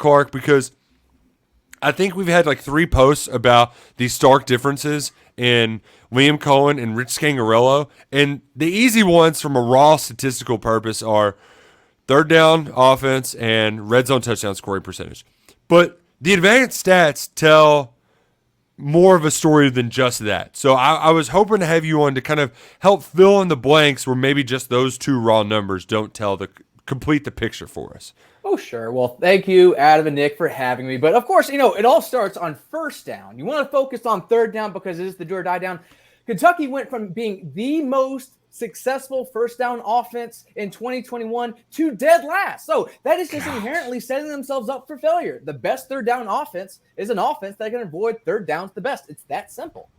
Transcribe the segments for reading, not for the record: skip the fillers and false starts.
Clark, because I think we've had like 3 posts about these stark differences in Liam Cohen and Rich Scangarello. And the easy ones from a raw statistical purpose are third down offense and red zone touchdown scoring percentage. But the advanced stats tell more of a story than just that. So I was hoping to have you on to kind of help fill in the blanks where maybe just those 2 raw numbers don't complete the picture for us. Oh, sure. Well, thank you, Adam and Nick, for having me. But of course, it all starts on first down. You want to focus on third down because it is the do or die down. Kentucky went from being the most successful first down offense in 2021 to dead last. So that is just inherently setting themselves up for failure. The best third down offense is an offense that can avoid third downs the best. It's that simple.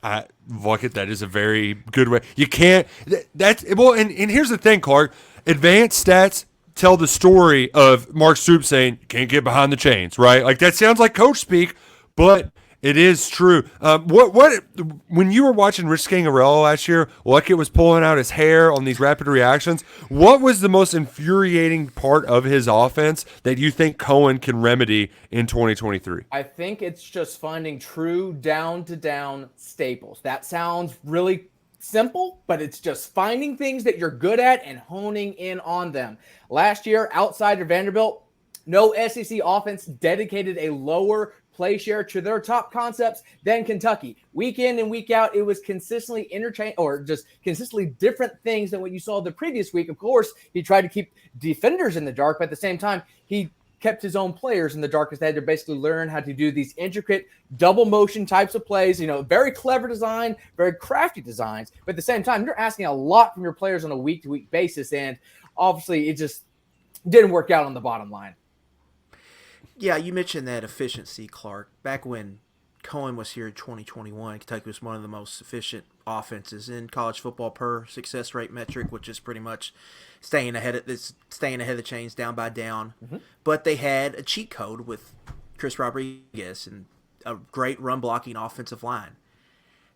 Look, that is a very good way. You can't. And here's the thing, Clark. Advanced stats tell the story of Mark Stoops saying you can't get behind the chains, right? Like that sounds like coach speak, but it is true. When you were watching Rich Scangarello last year, Luckett was pulling out his hair on these rapid reactions. What was the most infuriating part of his offense that you think Cohen can remedy in 2023? I think it's just finding true down-to-down staples. That sounds really simple, but it's just finding things that you're good at and honing in on them. Last year, outside of Vanderbilt, no SEC offense dedicated a lower play share to their top concepts than Kentucky. Week in and week out, it was consistently consistently different things than what you saw the previous week. Of course, he tried to keep defenders in the dark, but at the same time, he kept his own players in the dark because they had to basically learn how to do these intricate double motion types of plays, very clever design, very crafty designs. But at the same time, you're asking a lot from your players on a week-to-week basis, and obviously it just didn't work out on the bottom line. Yeah, you mentioned that efficiency, Clark. Back when Cohen was here in 2021, Kentucky was one of the most efficient offenses in college football per success rate metric, which is pretty much staying ahead of the chains down by down. Mm-hmm. But they had a cheat code with Chris Rodriguez and a great run blocking offensive line.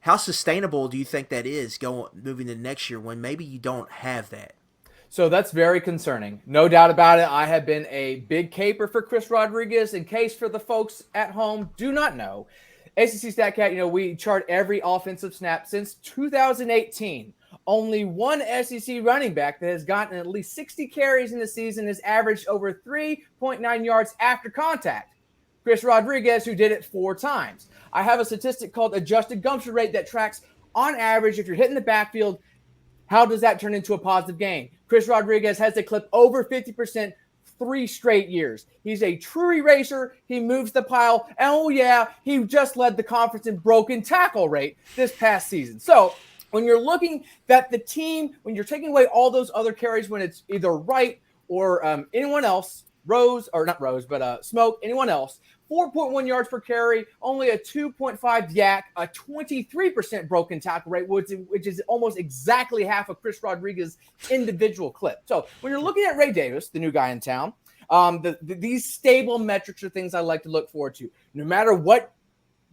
How sustainable do you think that is moving to next year when maybe you don't have that? So that's very concerning. No doubt about it. I have been a big caper for Chris Rodriguez. In case for the folks at home do not know, ACC StatCat, we chart every offensive snap since 2018. Only one SEC running back that has gotten at least 60 carries in the season has averaged over 3.9 yards after contact. Chris Rodriguez, who did it 4 times. I have a statistic called adjusted gumption rate that tracks, on average, if you're hitting the backfield, how does that turn into a positive gain? Chris Rodriguez has a clip over 50% 3 straight years. He's a true eraser. He moves the pile. And oh, yeah, he just led the conference in broken tackle rate this past season. So when you're looking at the team, when you're taking away all those other carries, when it's either Wright or anyone else, Smoke, anyone else, 4.1 yards per carry, only a 2.5 yak, a 23% broken tackle rate, which is almost exactly half of Chris Rodriguez's individual clip. So when you're looking at Ray Davis, the new guy in town, these stable metrics are things I like to look forward to. No matter what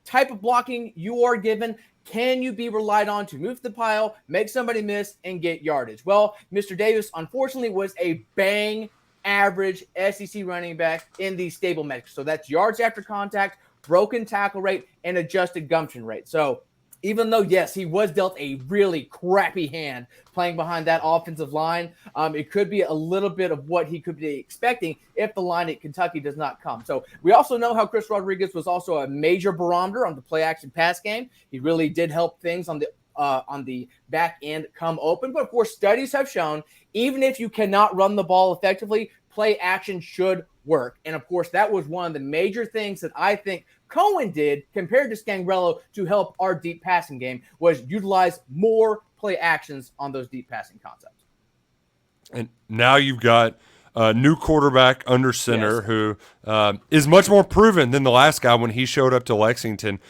type of blocking you are given, can you be relied on to move the pile, make somebody miss, and get yardage? Well, Mr. Davis, unfortunately, was a bang average SEC running back in these stable metrics. So that's yards after contact, broken tackle rate, and adjusted gumption rate. So even though, yes, he was dealt a really crappy hand playing behind that offensive line, it could be a little bit of what he could be expecting if the line at Kentucky does not come. So we also know how Chris Rodriguez was also a major barometer on the play-action pass game. He really did help things on the back end come open. But, of course, studies have shown even if you cannot run the ball effectively, play action should work. And, of course, that was one of the major things that I think Cohen did compared to Scangarello to help our deep passing game was utilize more play actions on those deep passing concepts. And now you've got a new quarterback under center who is much more proven than the last guy when he showed up to Lexington.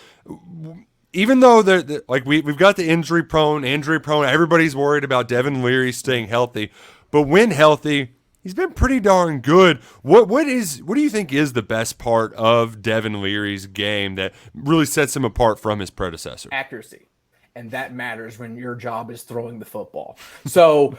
Even though we've got the injury prone, everybody's worried about Devin Leary staying healthy. But when healthy, he's been pretty darn good. What do you think is the best part of Devin Leary's game that really sets him apart from his predecessor? Accuracy. And that matters when your job is throwing the football. So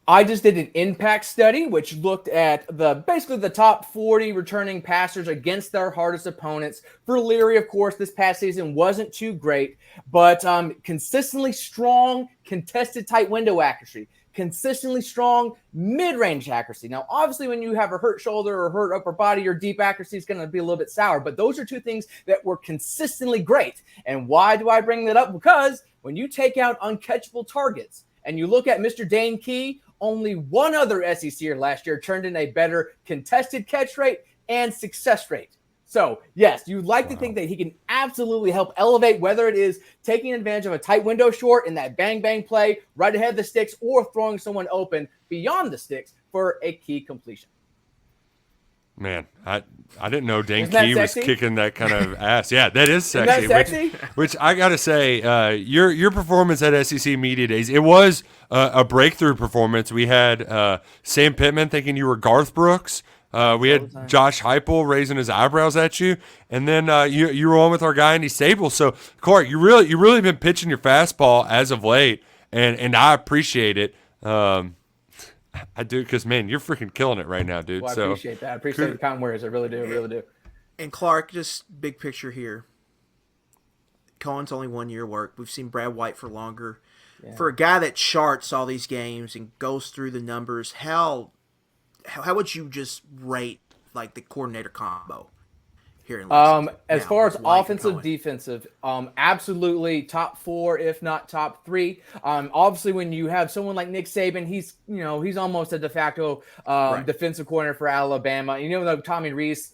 I just did an impact study, which looked at basically the top 40 returning passers against their hardest opponents. For Leary, of course, this past season wasn't too great, but consistently strong, contested tight window accuracy, consistently strong mid-range accuracy. Now, obviously, when you have a hurt shoulder or hurt upper body, your deep accuracy is going to be a little bit sour. But those are two things that were consistently great. And why do I bring that up? Because when you take out uncatchable targets and you look at Mr. Dane Key, only one other SECer last year turned in a better contested catch rate and success rate. So, yes, you'd like to think that he can absolutely help elevate, whether it is taking advantage of a tight window short in that bang-bang play right ahead of the sticks or throwing someone open beyond the sticks for a key completion. Man, I didn't know Dane Isn't Key that was sexy? kicking that kind of ass. Yeah, that is sexy. Isn't that sexy? Which I got to say, your performance at SEC Media Days, it was a breakthrough performance. We had Sam Pittman thinking you were Garth Brooks. We had Josh Heupel raising his eyebrows at you, and then you were on with our guy Andy Staples. So, Clark, you really been pitching your fastball as of late, and I appreciate it. I do, because man, you're freaking killing it right now, dude. Well, I appreciate that. I appreciate the kind words. I really do. I really do. And Clark, just big picture here. Cohen's only 1 year work. We've seen Brad White for longer. Yeah. For a guy that charts all these games and goes through the numbers, how would you just rate like the coordinator combo here in Lexington? As far as offensive, defensive, absolutely top 4, if not top 3. Obviously, when you have someone like Nick Saban, he's almost a de facto defensive coordinator for Alabama. Though Tommy Rees,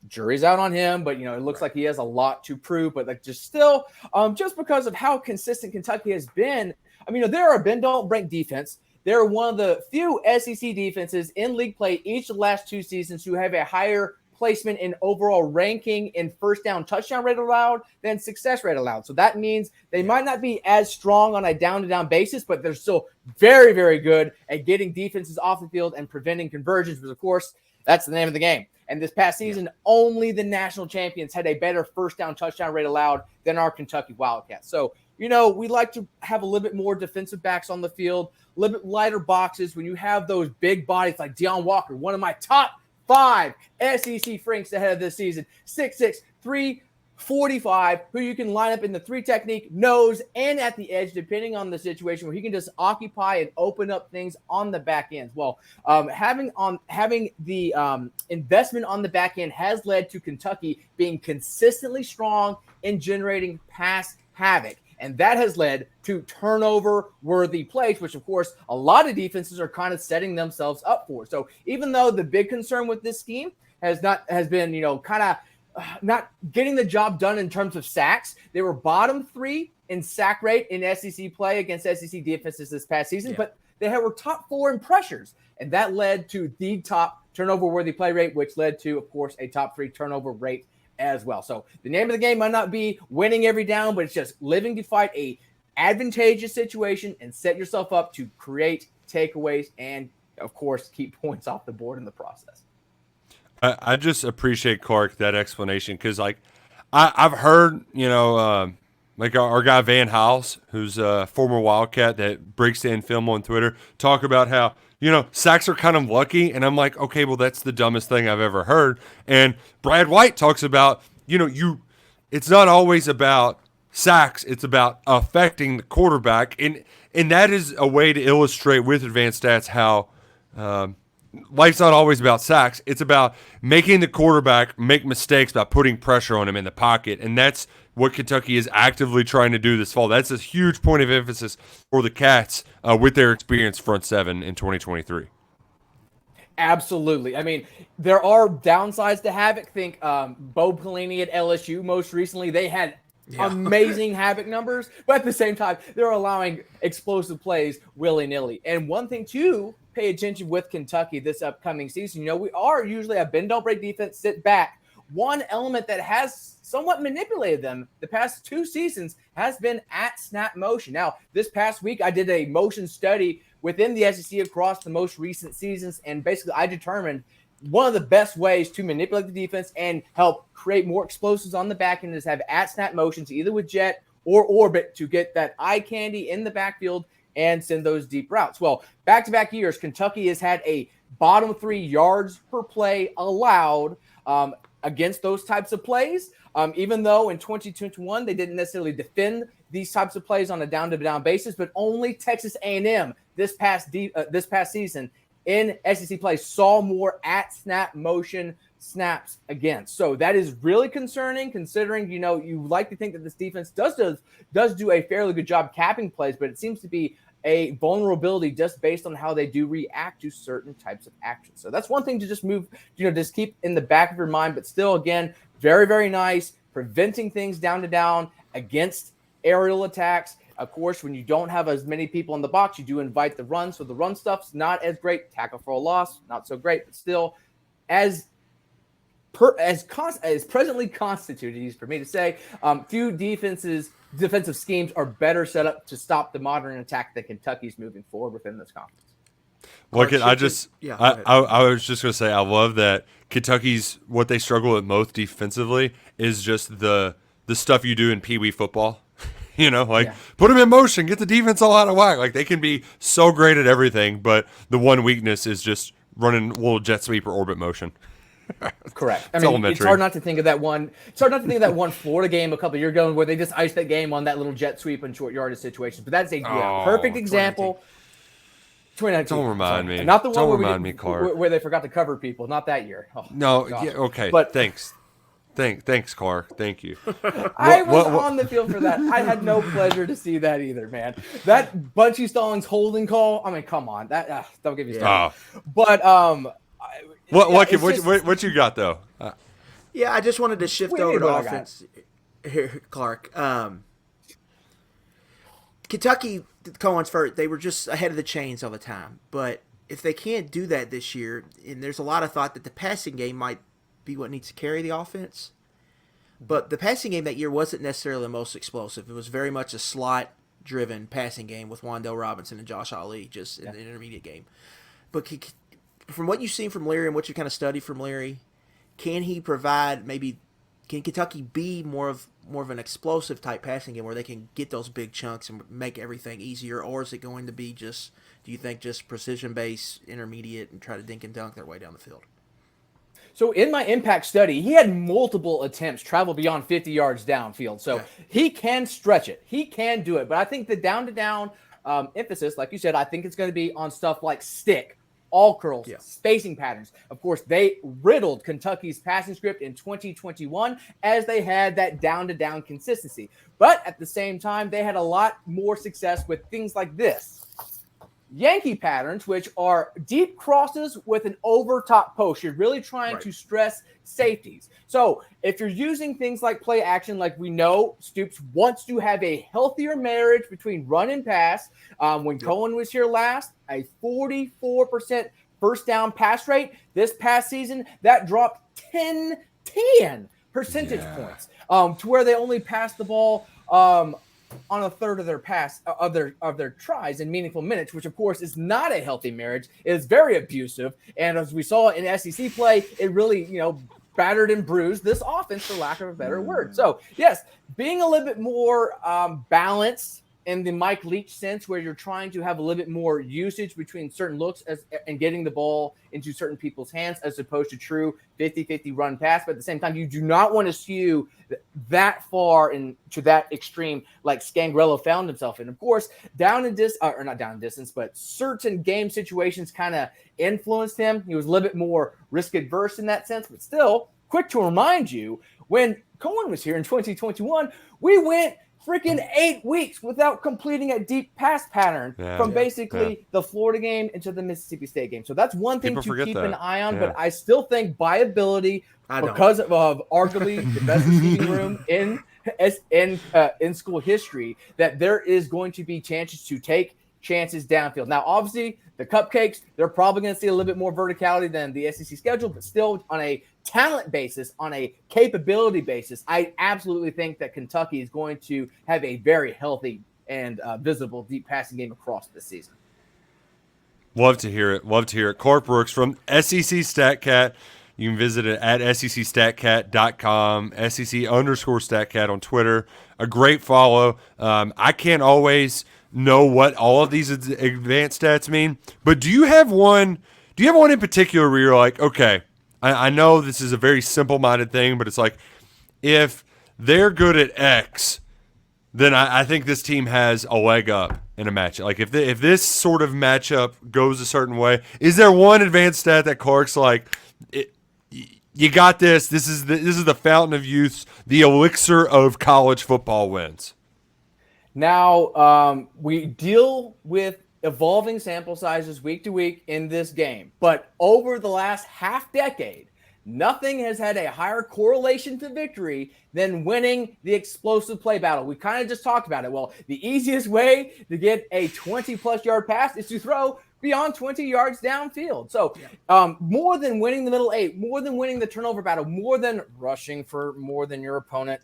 jury's out on him, but it looks like he has a lot to prove. But just because of how consistent Kentucky has been, they're a bend don't break defense. They're one of the few SEC defenses in league play each of the last 2 seasons who have a higher placement in overall ranking in first down touchdown rate allowed than success rate allowed. So that means they might not be as strong on a down-to-down basis, but they're still very, very good at getting defenses off the field and preventing conversions, because, of course, that's the name of the game. And this past season, only the national champions had a better first down touchdown rate allowed than our Kentucky Wildcats. So, we like to have a little bit more defensive backs on the field, a little bit lighter boxes. When you have those big bodies like Deion Walker, one of my top 5 SEC Franks ahead of this season, 6'6", 345, who you can line up in the 3 technique, nose, and at the edge, depending on the situation, where he can just occupy and open up things on the back end. Well, having the investment on the back end has led to Kentucky being consistently strong in generating pass havoc. And that has led to turnover-worthy plays, which, of course, a lot of defenses are kind of setting themselves up for. So even though the big concern with this scheme has been, kind of not getting the job done in terms of sacks, they were bottom 3 in sack rate in SEC play against SEC defenses this past season, but they were top 4 in pressures. And that led to the top turnover-worthy play rate, which led to, of course, a top 3 turnover rate as well. So the name of the game might not be winning every down, but it's just living to fight a advantageous situation and set yourself up to create takeaways and, of course, keep points off the board in the process. I just appreciate, Clark, that explanation, because I've heard like our guy Van House, who's a former Wildcat that breaks in film on Twitter, talk about how sacks are kind of lucky. And I'm like, okay, well, that's the dumbest thing I've ever heard. And Brad White talks about, it's not always about sacks. It's about affecting the quarterback. And that is a way to illustrate with advanced stats how life's not always about sacks. It's about making the quarterback make mistakes by putting pressure on him in the pocket. And that's what Kentucky is actively trying to do this fall. That's a huge point of emphasis for the Cats with their experience front 7 in 2023. Absolutely. There are downsides to havoc. Think Bo Pelini at LSU most recently. They had amazing havoc numbers, but at the same time, they're allowing explosive plays willy-nilly. And one thing to pay attention with Kentucky this upcoming season, we are usually a bend-don't-break defense, sit back. One element that has somewhat manipulated them the past 2 seasons has been at snap motion. Now, this past week, I did a motion study within the SEC across the most recent seasons, and basically I determined one of the best ways to manipulate the defense and help create more explosives on the back end is have at snap motions, either with jet or orbit to get that eye candy in the backfield and send those deep routes. Well, back-to-back years, Kentucky has had a bottom 3 yards per play allowed against those types of plays. Even though in 2021 they didn't necessarily defend these types of plays on a down-to-down basis, but only Texas A&M this past season in SEC play saw more at-snap motion snaps against. So that is really concerning, considering you like to think that this defense does do a fairly good job capping plays, but it seems to be a vulnerability just based on how they do react to certain types of actions. So that's one thing to just just keep in the back of your mind. But still, again, very, very nice, preventing things down to down against aerial attacks. Of course, when you don't have as many people in the box, you do invite the run. So the run stuff's not as great. Tackle for a loss, not so great, but still as presently constituted, easy for me to say, few defensive schemes are better set up to stop the modern attack that Kentucky's moving forward within this conference. Look, I was just going to say, I love that Kentucky's, what they struggle with most defensively is just the stuff you do in Pee Wee football. Put them in motion, get the defense all out of whack. Like, they can be so great at everything, but the one weakness is just running a little jet sweep or orbit motion. Correct. I mean, it's hard not to think of that one. It's hard not to think of that one Florida game a couple of years ago where they just iced that game on that little jet sweep and short yardage situations. But that's a perfect example. 2019. Don't remind me. Not the one where they forgot to cover people. Not that year. Oh, no. Yeah, okay. But thanks, Clark. Thank you. I was on the field for that. I had no pleasure to see that either, man. That Bunchy Stallings holding call. I mean, come on. That don't give me stuff. But What you got though? I just wanted to shift over to offense here, Clark. Kentucky, Cohen's first, they were just ahead of the chains all the time. But if they can't do that this year, and there's a lot of thought that the passing game might be what needs to carry the offense. But the passing game that year wasn't necessarily the most explosive. It was very much a slot-driven passing game with Wan'Dale Robinson and Josh Ali just in the intermediate game. But from what you've seen from Leary and what you kind of studied from Leary, can Kentucky be more of an explosive type passing game where they can get those big chunks and make everything easier, or is it going to be just precision based intermediate and try to dink and dunk their way down the field? So in my impact study, he had multiple attempts travel beyond 50 yards downfield. So he can stretch it. He can do it. But I think the down-to-down emphasis, like you said, I think it's going to be on stuff like stick, all curls, spacing patterns. Of course, they riddled Kentucky's passing script in 2021 as they had that down-to-down consistency. But at the same time, they had a lot more success with things like this. Yankee patterns, which are deep crosses with an over-top post. You're really trying to stress safeties. So if you're using things like play action, like we know Stoops wants to have a healthier marriage between run and pass. When Cohen was here last, a 44% first down pass rate. This past season, that dropped 10 percentage points to where they only passed the ball on a third of their of their tries in meaningful minutes, which of course is not a healthy marriage. It is very abusive. And as we saw in SEC play, it really, battered and bruised this offense, for lack of a better word. So yes, being a little bit more balanced in the Mike Leach sense, where you're trying to have a little bit more usage between certain looks and getting the ball into certain people's hands, as opposed to true 50-50 run pass. But at the same time, you do not want to skew that far into that extreme like Scangrello found himself in. Of course, not down in distance, but certain game situations kind of influenced him. He was a little bit more risk adverse in that sense, but still quick to remind you, when Cohen was here in 2021, we went freaking 8 weeks without completing a deep pass pattern from basically the Florida game into the Mississippi State game. So that's one thing to keep an eye on, but I still think by ability, because of arguably the best receiving room in school history, that there is going to be chances to take chances downfield. Now, obviously, the Cupcakes, they're probably going to see a little bit more verticality than the SEC schedule, but still on a talent basis, on a capability basis, I absolutely think that Kentucky is going to have a very healthy and visible deep passing game across this season. Love to hear it. Clark Brooks from SEC StatCat. You can visit it at secstatcat.com, SEC_StatCat on Twitter. A great follow. I can't always know what all of these advanced stats mean, but do you have one in particular where you're like, okay, I know this is a very simple-minded thing, but it's like, if they're good at X, then I think this team has a leg up in a matchup. Like, if this sort of matchup goes a certain way, is there one advanced stat that Clark's like, you got this. This is the fountain of youth, the elixir of college football wins. Now, we deal with evolving sample sizes week to week in this game, but over the last half decade, nothing has had a higher correlation to victory than winning the explosive play battle. We kind of just talked about it. Well, the easiest way to get a 20-plus yard pass is to throw beyond 20 yards downfield. So more than winning the middle eight, more than winning the turnover battle, more than rushing for more than your opponent,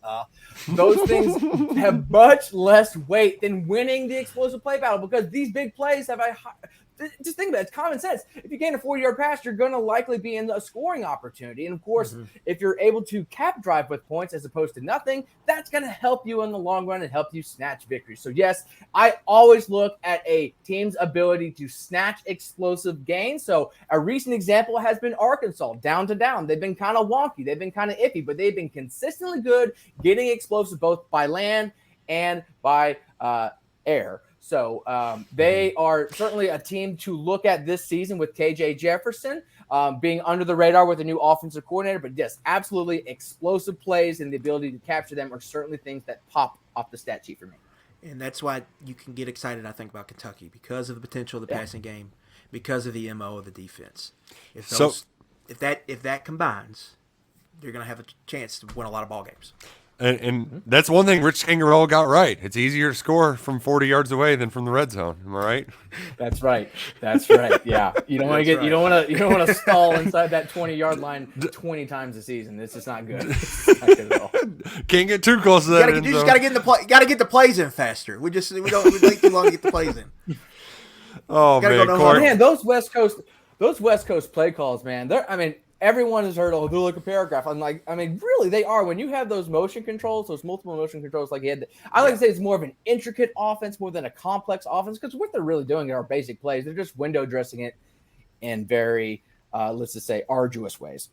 those things have much less weight than winning the explosive play battle, because these big plays have a high, just think about it. It's common sense. If you gain a 40-yard pass, you're going to likely be in a scoring opportunity. And, of course, if you're able to cap drive with points as opposed to nothing, that's going to help you in the long run and help you snatch victories. So, yes, I always look at a team's ability to snatch explosive gains. So a recent example has been Arkansas, down to down. They've been kind of wonky. They've been kind of iffy, but they've been consistently good getting explosive both by land and by air. So they are certainly a team to look at this season with KJ Jefferson being under the radar with a new offensive coordinator. But yes, absolutely explosive plays and the ability to capture them are certainly things that pop off the stat sheet for me. And that's why you can get excited, I think, about Kentucky, because of the potential of the passing game, because of the MO of the defense. If that combines, you're going to have a chance to win a lot of ball games. And that's one thing Rich Scangarello got right. It's easier to score from 40 yards away than from the red zone. Am I right? That's right. That's right. Yeah. You don't want to get. Right. You don't want to stall inside that 20-yard line 20 times a season. This is not good. It's not good at all. Can't get too close to that. You just got to get in the play. Got to get the plays in faster. We wait too long to get the plays in. Oh man, those West Coast play calls, man. Everyone has heard, they're like a paragraph. I'm like, really, they are. When you have those motion controls, those multiple motion controls, like you had, I like to say it's more of an intricate offense more than a complex offense, because what they're really doing are basic plays. They're just window dressing it in very, let's just say, arduous ways.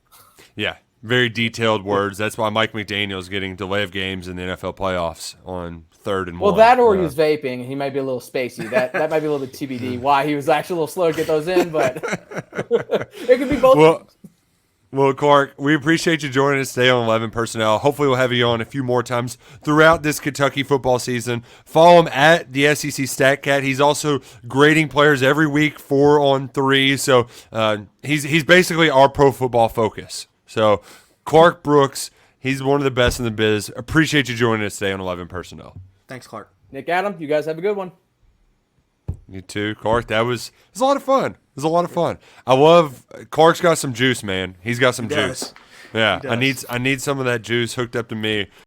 Yeah, very detailed words. That's why Mike McDaniel's getting delay of games in the NFL playoffs on 3rd and 1. Well, that or he's vaping. He might be a little spacey. That might be a little bit TBD why he was actually a little slow to get those in, but it could be both. Well, Clark, we appreciate you joining us today on 11 Personnel. Hopefully we'll have you on a few more times throughout this Kentucky football season. Follow him at the SEC StatCat. He's also grading players every week 4-on-3. So he's basically our pro football focus. So Clark Brooks, he's one of the best in the biz. Appreciate you joining us today on 11 Personnel. Thanks, Clark. Nick, Adam, you guys have a good one. You too, Clark. It was a lot of fun. It was a lot of fun. I love Clark's got some juice, man. He's got some juice. Yeah, I need some of that juice hooked up to me.